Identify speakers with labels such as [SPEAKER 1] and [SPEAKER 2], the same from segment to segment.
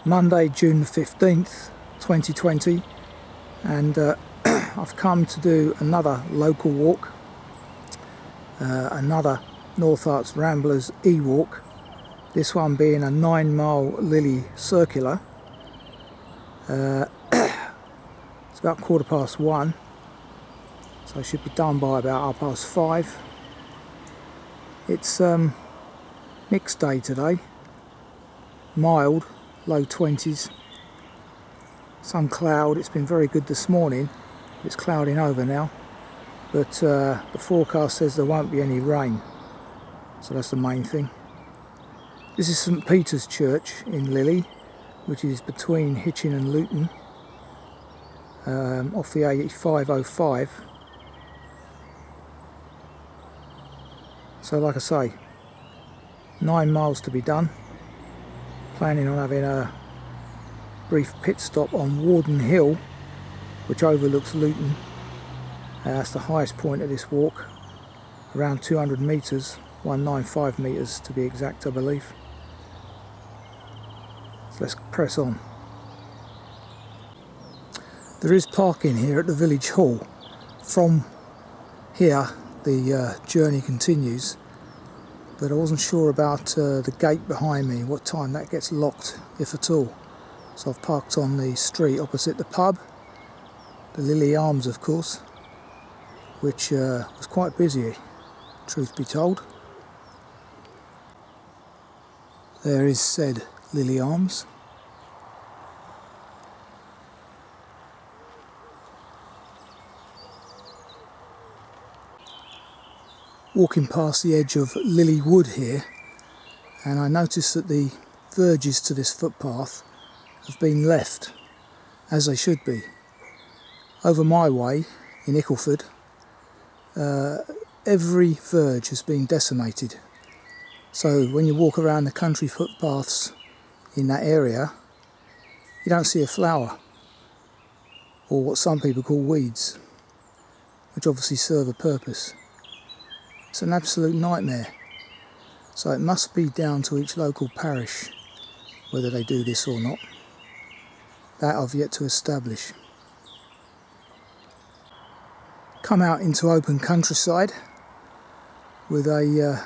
[SPEAKER 1] Monday, June the 15th, 2020, and I've come to do another local walk, another North Arts Ramblers e-walk, this one being a 9-mile Lilley Circular. It's about 1:15, so I should be done by about 5:30. It's mixed day today, mild, low 20s, some cloud. It's been very good this morning, it's clouding over now, but the forecast says there won't be any rain, so that's the main thing. This is St Peter's Church in Lilley, which is between Hitchin and Luton, off the A505. So like I say, 9 miles to be done. Planning on having a brief pit stop on Warden Hill, which overlooks Luton. That's the highest point of this walk, around 200 metres, 195 metres to be exact, I believe. So let's press on. There is parking here at the village hall. From here the journey continues, but I wasn't sure about the gate behind me, what time that gets locked, if at all. So I've parked on the street opposite the pub, the Lilley Arms of course, which was quite busy, truth be told. There is said Lilley Arms. Walking past the edge of Lilley Wood here, and I noticed that the verges to this footpath have been left, as they should be. Over my way, in Ickleford, every verge has been decimated. So when you walk around the country footpaths in that area, you don't see a flower, or what some people call weeds, which obviously serve a purpose. It's an absolute nightmare. So it must be down to each local parish whether they do this or not. That I've yet to establish. Come out into open countryside with a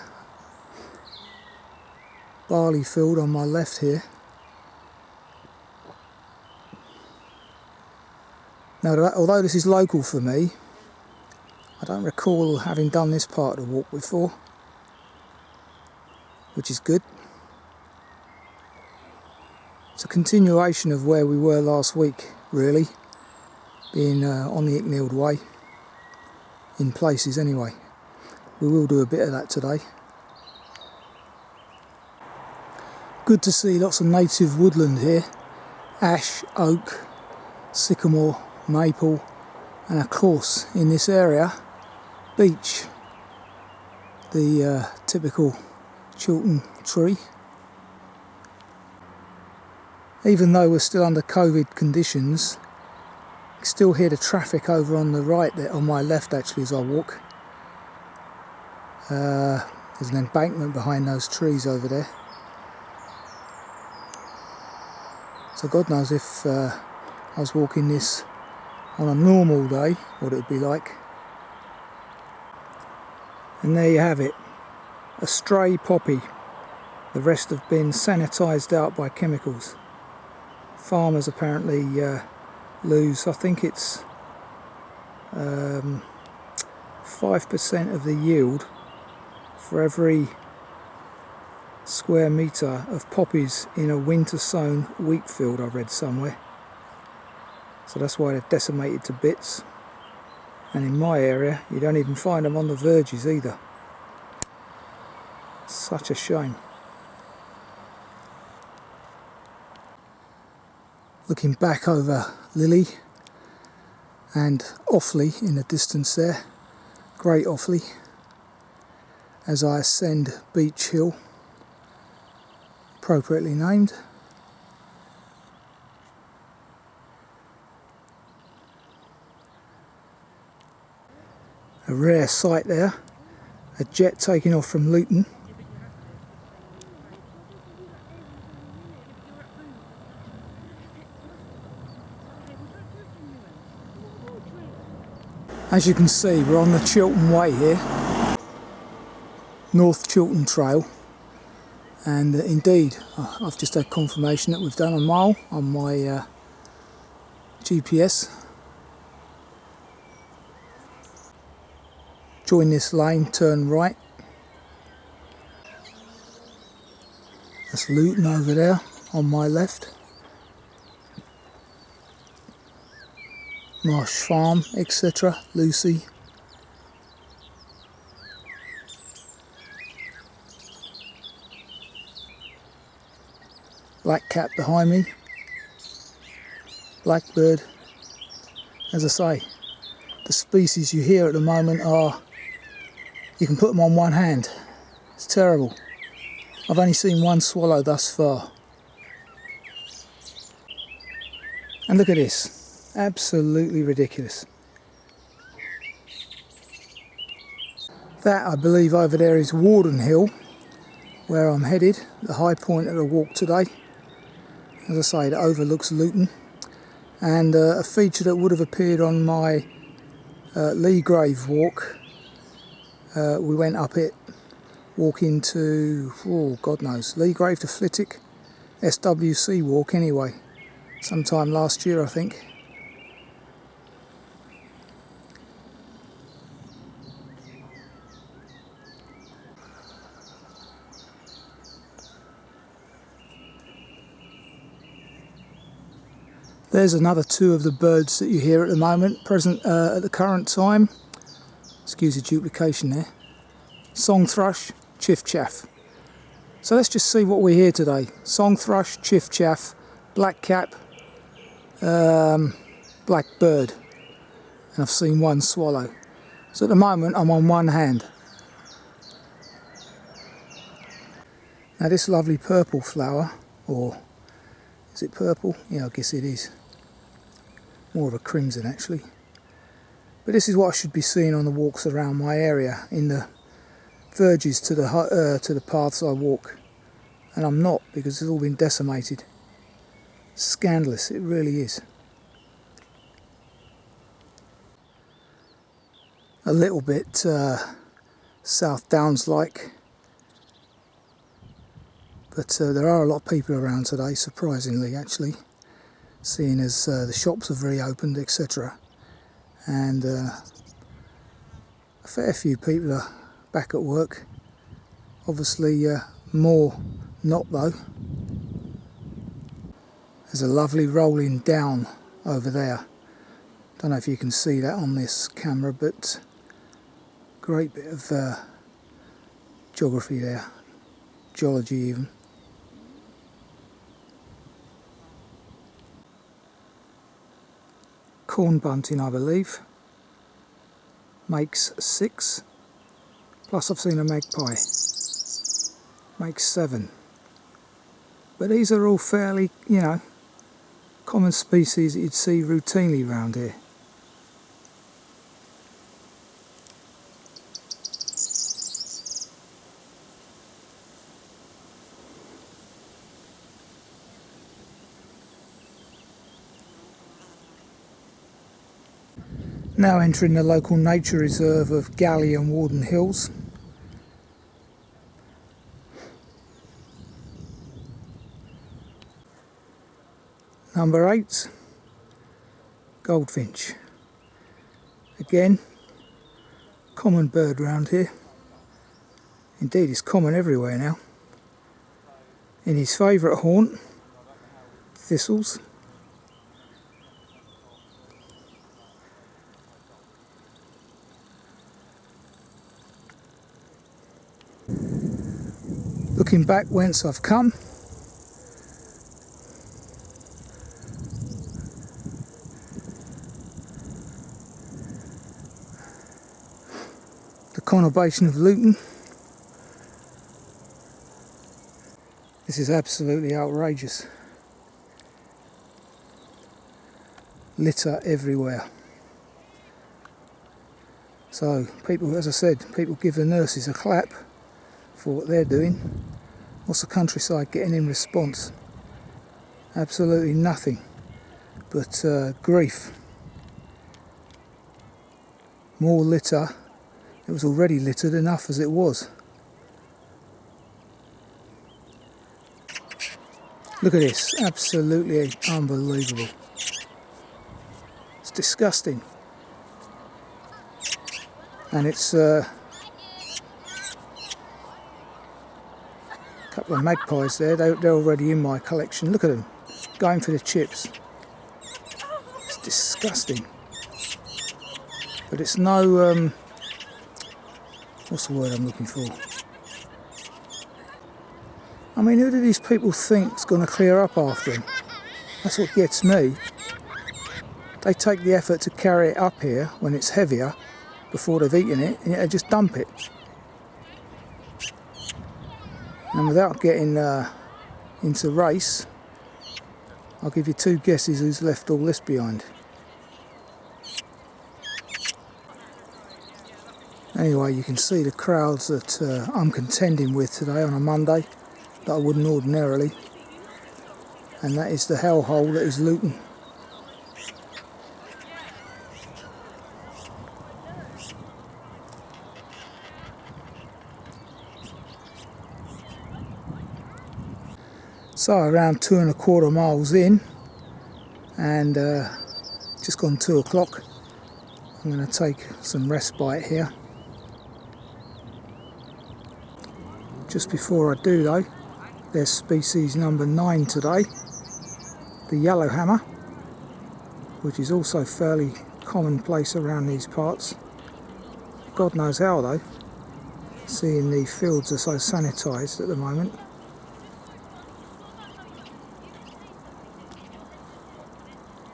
[SPEAKER 1] barley field on my left here. Now, although this is local for me, I don't recall having done this part of the walk before, which is good. It's a continuation of where we were last week, really, being on the Icknield Way, in places anyway. We will do a bit of that today. Good to see lots of native woodland here. Ash, oak, sycamore, maple, and of course in this area, beech, the typical Chiltern tree. Even though we're still under COVID conditions, you can still hear the traffic over on the right there, on my left actually, as I walk. There's an embankment behind those trees over there. So God knows if I was walking this on a normal day, what it would be like. And there you have it, a stray poppy. The rest have been sanitised out by chemicals. Farmers apparently lose, I think it's 5% of the yield for every square metre of poppies in a winter sown wheat field, I read somewhere. So that's why they're decimated to bits. And in my area, you don't even find them on the verges either. Such a shame. Looking back over Lilley and Offley in the distance there, Great Offley, as I ascend Beech Hill, appropriately named. A rare sight there, a jet taking off from Luton. As you can see, we're on the Chiltern Way here, North Chiltern Trail, and indeed I've just had confirmation that we've done a mile on my GPS. Join this lane, turn right. That's Luton over there on my left. Marsh Farm, etc. Lucy. Black cat behind me. Blackbird. As I say, the species you hear at the moment are, you can put them on one hand. It's terrible. I've only seen one swallow thus far. And look at this. Absolutely ridiculous. That, I believe, over there is Warden Hill, where I'm headed, the high point of the walk today. As I say, it overlooks Luton. And a feature that would have appeared on my Lee Grave walk. We went up it, walking to, oh God knows, Lee Grave to Flitwick, SWC walk anyway, sometime last year I think. There's another two of the birds that you hear at the moment, present at the current time. Excuse the duplication there. Song thrush, chiff chaff. So let's just see what we hear today. Song thrush, chiff chaff, blackcap, blackbird, and I've seen one swallow. So at the moment I'm on one hand. Now this lovely purple flower, or is it purple? Yeah, I guess it is. More of a crimson actually. But this is what I should be seeing on the walks around my area, in the verges to the paths I walk, and I'm not, because it's all been decimated. Scandalous, it really is. A little bit South Downs like, but there are a lot of people around today, surprisingly actually, seeing as the shops have reopened, etc. And a fair few people are back at work. Obviously more not though. There's a lovely rolling down over there. Don't know if you can see that on this camera, but great bit of geography there, geology even. Corn bunting, I believe, makes 6, plus I've seen a magpie, makes 7. But these are all fairly, you know, common species that you'd see routinely around here. Now entering the local nature reserve of Galley and Warden Hills. Number 8, goldfinch. Again, common bird round here. Indeed, it's common everywhere now. In his favourite haunt, thistles. Looking back whence I've come, the conurbation of Luton. This is absolutely outrageous. Litter everywhere. So people, as I said, people give the nurses a clap for what they're doing. What's the countryside getting in response? Absolutely nothing but grief. more litter. It was already littered enough as it was. Look at this, absolutely unbelievable. It's disgusting. And it's a couple of magpies there, they're already in my collection. Look at them, going for the chips. It's disgusting. But it's no, what's the word I'm looking for? I mean, who do these people think is going to clear up after them? That's what gets me. They take the effort to carry it up here when it's heavier before they've eaten it, and yet they just dump it. And without getting into race, I'll give you two guesses who's left all this behind. Anyway, you can see the crowds that I'm contending with today on a Monday that I wouldn't ordinarily, and that is the hellhole that is Luton. So around 2¼ miles in, and just gone 2 o'clock. I'm going to take some respite here. Just before I do though, there's species number 9 today, the yellowhammer, which is also fairly commonplace around these parts. God knows how though, seeing the fields are so sanitised at the moment.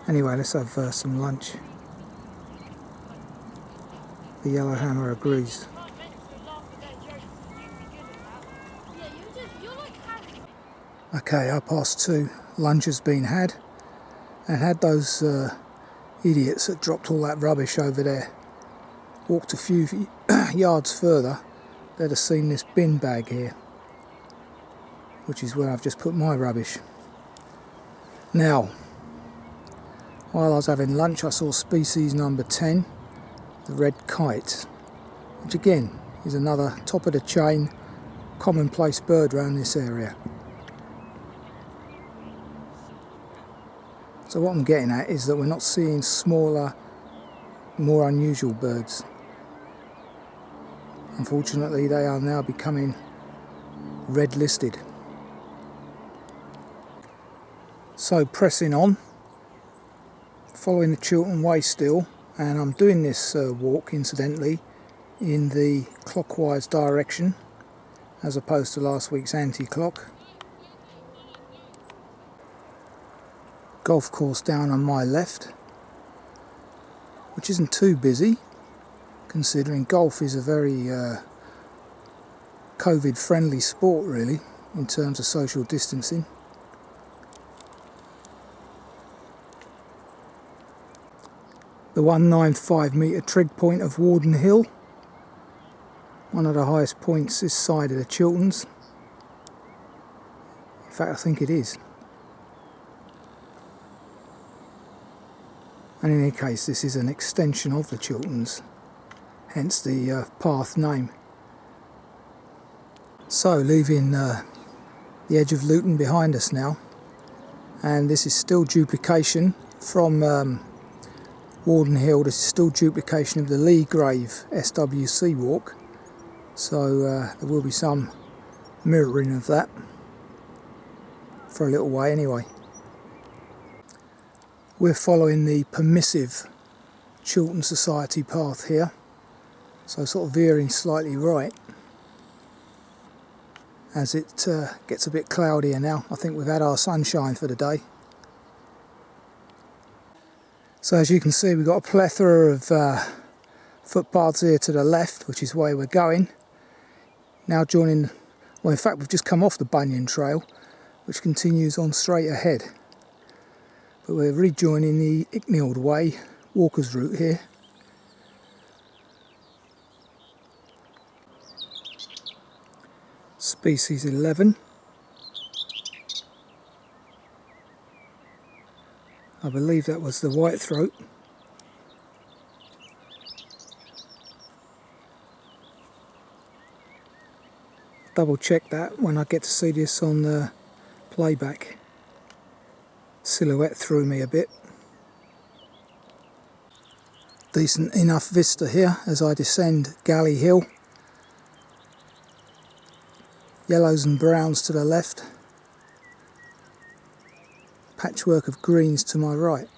[SPEAKER 1] Anyway, let's have some lunch. The yellowhammer agrees. Okay, 2:30, lunch has been had, and had those idiots that dropped all that rubbish over there walked a few yards further, they'd have seen this bin bag here, which is where I've just put my rubbish. Now, while I was having lunch, I saw species number 10, the red kite, which again is another top of the chain commonplace bird around this area. So what I'm getting at is that we're not seeing smaller, more unusual birds. Unfortunately, they are now becoming red listed. So pressing on, following the Chiltern Way still, and I'm doing this walk incidentally in the clockwise direction as opposed to last week's anti-clock. Golf course down on my left, which isn't too busy considering golf is a very COVID friendly sport really in terms of social distancing. The 195 metre trig point of Warden Hill, one of the highest points this side of the Chilterns. In fact, I think it is. And in any case, this is an extension of the Chilterns, hence the path name. So, leaving the edge of Luton behind us now, and this is still duplication from Warden Hill. This is still duplication of the Lee Grave SWC walk, so there will be some mirroring of that for a little way anyway. We're following the permissive Chiltern Society path here, so sort of veering slightly right as it gets a bit cloudier now. I think we've had our sunshine for the day. So as you can see, we've got a plethora of footpaths here to the left, which is where we're going. Now joining, well in fact we've just come off the Bunyan Trail, which continues on straight ahead. But we're rejoining the Icknield Way walker's route here. Species 11. I believe that was the whitethroat. double check that when I get to see this on the playback. Silhouette threw me a bit. Decent enough vista here as I descend Galley Hill. Yellows and browns to the left. Patchwork of greens to my right.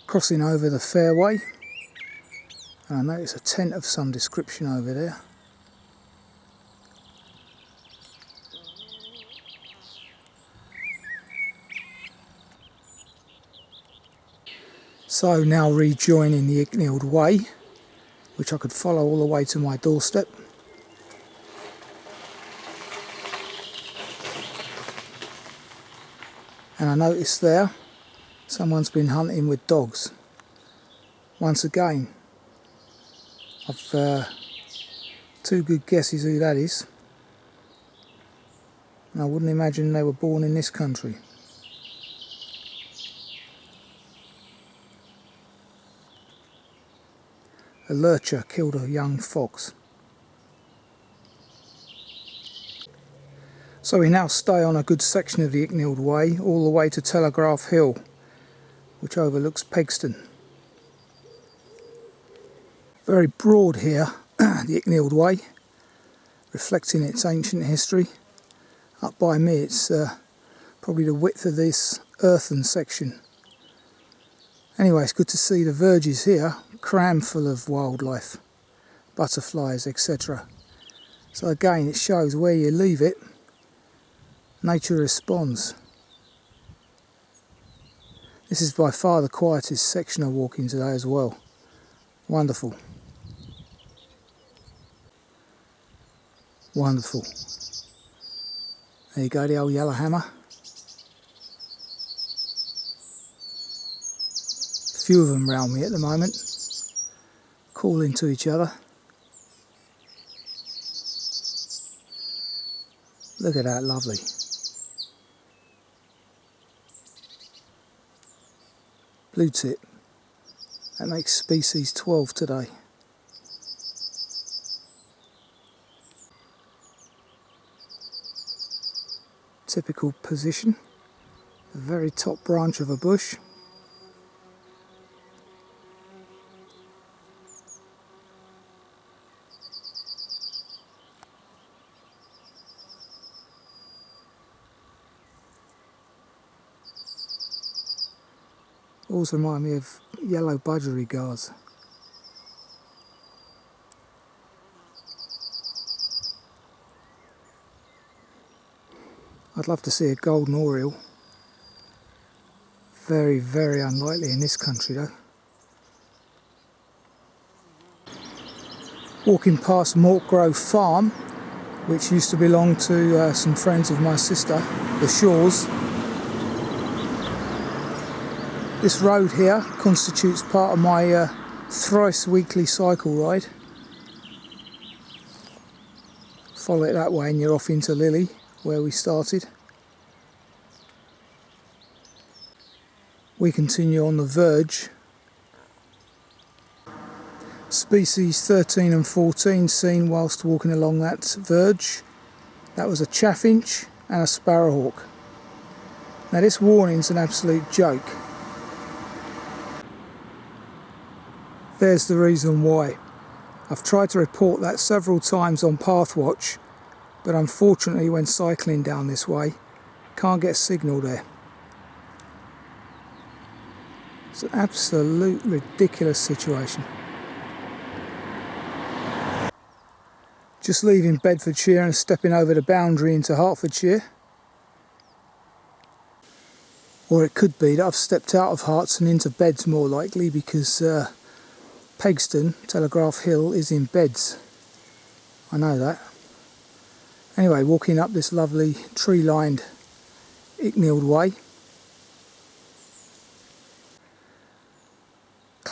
[SPEAKER 1] Crossing over the fairway, and I notice a tent of some description over there. So now rejoining the Icknield Way, which I could follow all the way to my doorstep. And I noticed there someone's been hunting with dogs. Once again, I've two good guesses who that is. And I wouldn't imagine they were born in this country. A lurcher killed a young fox. So we now stay on a good section of the Icknield Way, all the way to Telegraph Hill, which overlooks Pegstand. Very broad here, the Icknield Way, reflecting its ancient history. Up by me it's probably the width of this earthen section. Anyway, it's good to see the verges here, crammed full of wildlife, butterflies, etc. So again, it shows where you leave it, nature responds. This is by far the quietest section of walking today as well. Wonderful. Wonderful. There you go, the old yellowhammer. A few of them round me at the moment, calling to each other. Look at that, lovely. Blue tip. That makes species 12 today. Typical position, the very top branch of a bush. Also remind me of yellow budgerigars. I'd love to see a golden oriole. Very, very unlikely in this country though. Walking past Mort Farm, which used to belong to some friends of my sister, the Shaws. This road here constitutes part of my thrice weekly cycle ride. Follow it that way and you're off into Lilley, where we started. We continue on the verge. Species 13 and 14 seen whilst walking along that verge. That was a chaffinch and a sparrowhawk. Now this warning's an absolute joke. There's the reason why. I've tried to report that several times on Pathwatch, but unfortunately when cycling down this way, can't get a signal there. It's an absolute ridiculous situation. Just leaving Bedfordshire and stepping over the boundary into Hertfordshire. Or it could be that I've stepped out of Herts and into Beds more likely, because Pegstand, Telegraph Hill, is in Beds. I know that. Anyway, walking up this lovely tree-lined Icknield Way.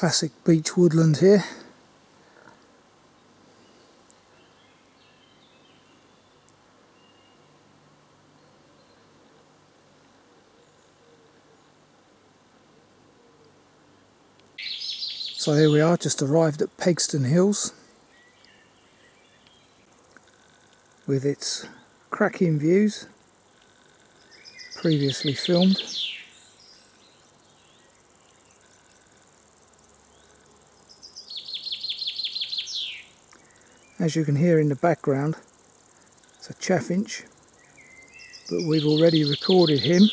[SPEAKER 1] Classic beech woodland here. So here we are, just arrived at Pegstand Hills with its cracking views, previously filmed. As you can hear in the background, it's a chaffinch, but we've already recorded him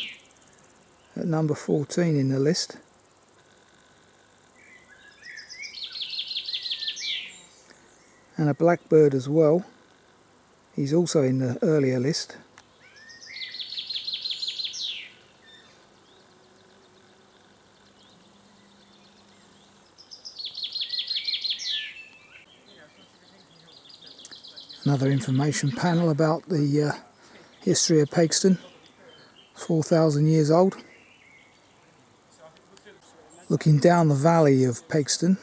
[SPEAKER 1] at number 14 in the list. And a blackbird as well. He's also in the earlier list. Another information panel about the history of Pegstand, 4,000 years old. Looking down the valley of Pegstand,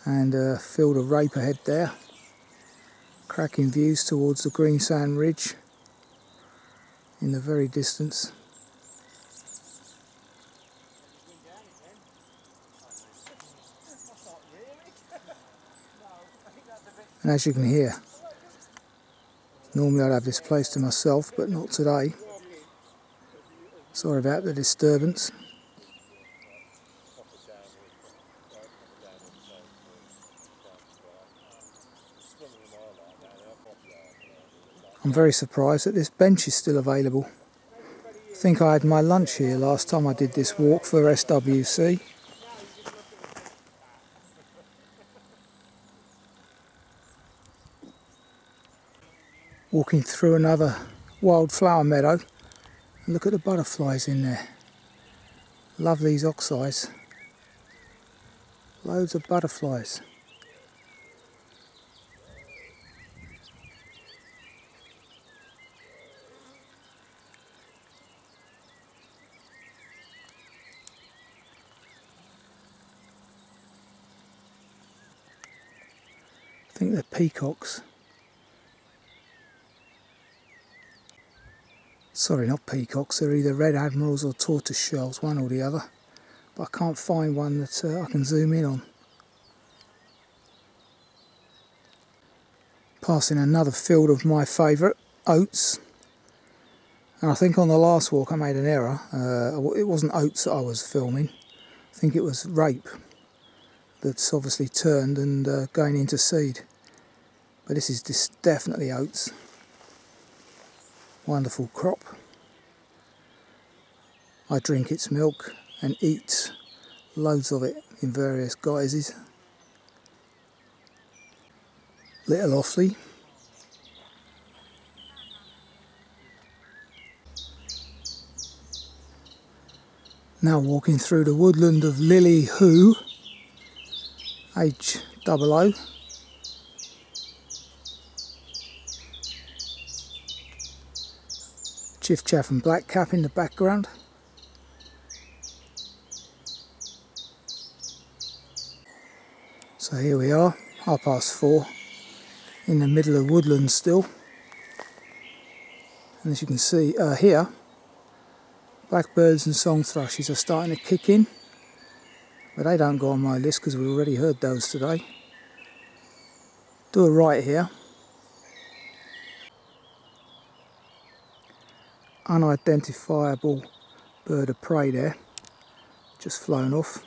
[SPEAKER 1] and a field of rape ahead there. Cracking views towards the green sand ridge in the very distance. And as you can hear, normally I'd have this place to myself, but not today. Sorry about the disturbance. I'm very surprised that this bench is still available. I think I had my lunch here last time I did this walk for SWC. Walking through another wildflower meadow, and look at the butterflies in there. Love these oxeyes. Loads of butterflies. I think they're peacocks. Sorry, not peacocks, they're either red admirals or tortoise shells, one or the other. But I can't find one that I can zoom in on. Passing another field of my favourite, oats. And I think on the last walk I made an error. It wasn't oats that I was filming. I think it was rape that's obviously turned and going into seed. But this is definitely oats. Wonderful crop. I drink its milk and eat loads of it in various guises. Little Offley. Now walking through the woodland of Lilley Hoo, HOO. Chiffchaff and blackcap in the background. So here we are, 4:30, in the middle of woodland still. And as you can see here, blackbirds and song thrushes are starting to kick in. But they don't go on my list because we already heard those today. Do a right here. Unidentifiable bird of prey there, just flown off.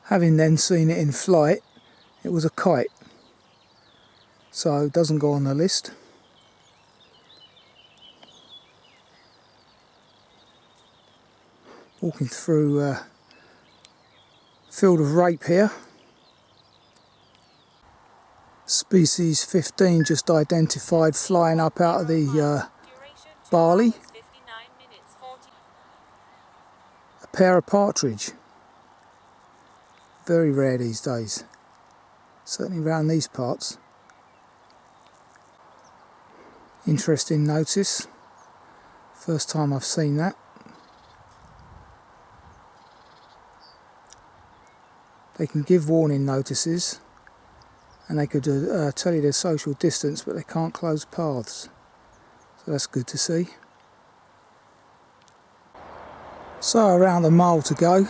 [SPEAKER 1] Having then seen it in flight, it was a kite, so it doesn't go on the list. Walking through a field of rape here. Species 15 just identified, flying up out of the barley, a pair of partridge. Very rare these days, certainly around these parts. Interesting notice, first time I've seen that. They can give warning notices and they could tell you their social distance, but they can't close paths, so that's good to see. So around a mile to go,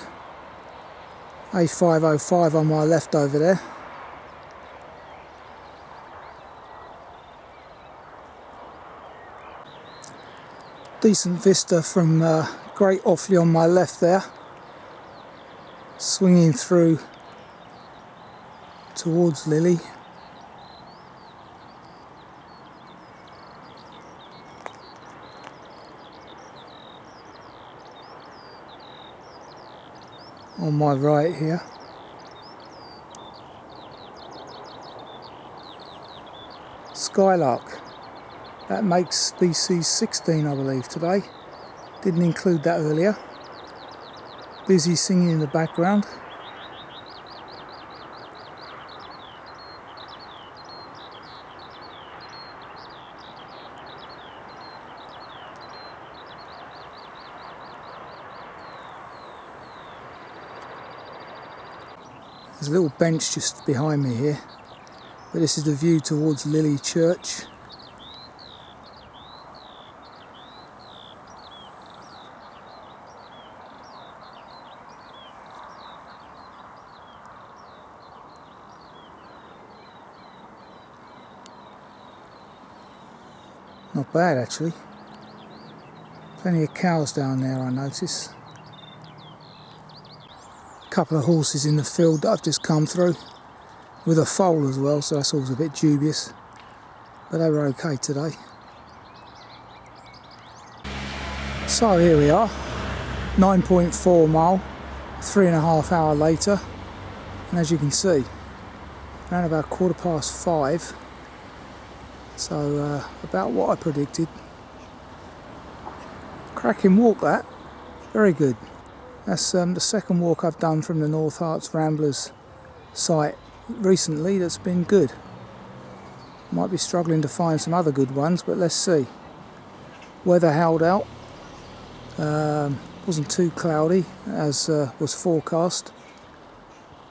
[SPEAKER 1] A505 on my left over there. Decent vista from Great Offley on my left there, swinging through towards Lilley. On my right here. Skylark. That makes species 16, I believe, today. Didn't include that earlier. Busy singing in the background. There's a little bench just behind me here, but this is the view towards Lilley Church. Not bad actually. Plenty of cows down there, I notice. Couple of horses in the field that I've just come through, with a foal as well, so that's always a bit dubious, but they were okay today. So here we are, 9.4 mile, 3.5 hours later, and as you can see, around about 5:15, so about what I predicted. Cracking walk that, very good. That's the second walk I've done from the North Harts Ramblers site recently that's been good. Might be struggling to find some other good ones, but let's see. Weather held out. Wasn't too cloudy as was forecast.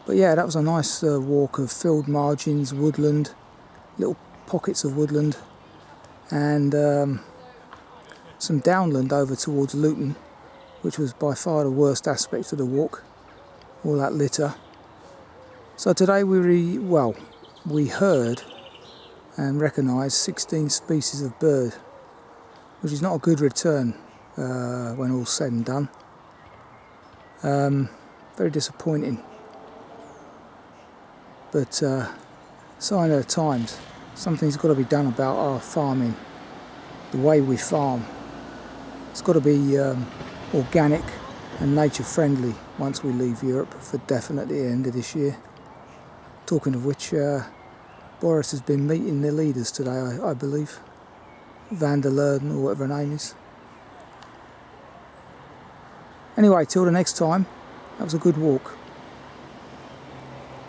[SPEAKER 1] But yeah, that was a nice walk of field margins, woodland, little pockets of woodland, and some downland over towards Luton, which was by far the worst aspect of the walk, all that litter. So today we heard and recognised 16 species of bird, which is not a good return when all's said and done. Very disappointing, but sign of the times. Something's got to be done about our farming, the way we farm. It's got to be organic and nature friendly once we leave Europe, for definitely the end of this year. Talking of which, Boris has been meeting their leaders today, I believe. Van der Leyen or whatever her name is. Anyway, till the next time, that was a good walk.